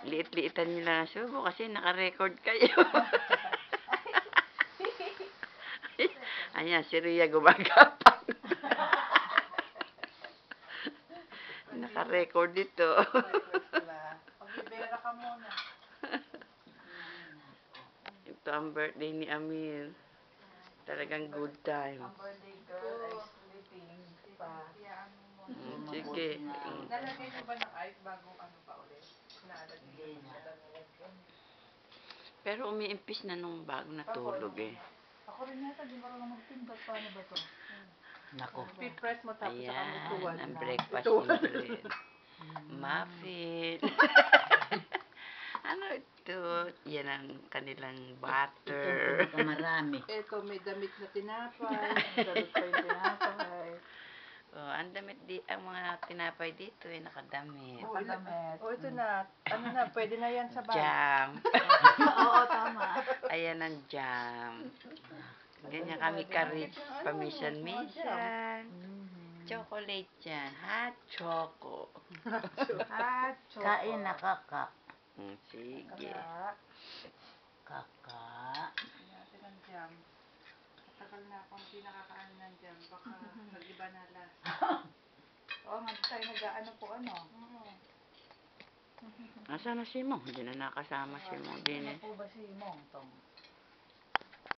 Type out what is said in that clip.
liit-liitan nyo lang ang subo kasi naka-record kayo. Ayan, si Rhea gumagapang. Naka-record dito. Magbibera ka muna. Ito ang birthday ni Amir. Talagang good time. Ang birthday girl ay sleeping pa. Sige. Nalagay mo ba ng ice bago ano pa ulit? Nalagay mo na. Pero umiimpis na nung bago natulog eh. Ako rin yata, di marunong magpindot. Paano ba to? Nako. Pipress mo tapos saka mo tuwad Ayan, ang na. breakfast Tuwad. ni Red. Muffin. Ano ito? Yan ang kanilang butter. Ito marami. Ito, may damit na tinapay. Damit pa yung tinapay. Oh, ang mga tinapay dito ay nakadamit. Oh, damit. Oh, ito na. Ano na, pwede na yan sa bag. Jam. Oo, tama. Ayan ang jam. Ganyan kami ka-rich paminsan-minsan. Chocolate yan. Hot choco. Hot choco. Kain na kaka. Sige. Kaka. Natin ang jam. Matagal na akong hindi nakakaano ng jam. Baka mag-iba na lasa. Oo, nga tayo nag-ano po ano. Nasaan na si Mong? Hindi na nakasama si Mong din eh. Ano po ba si Mong Tong?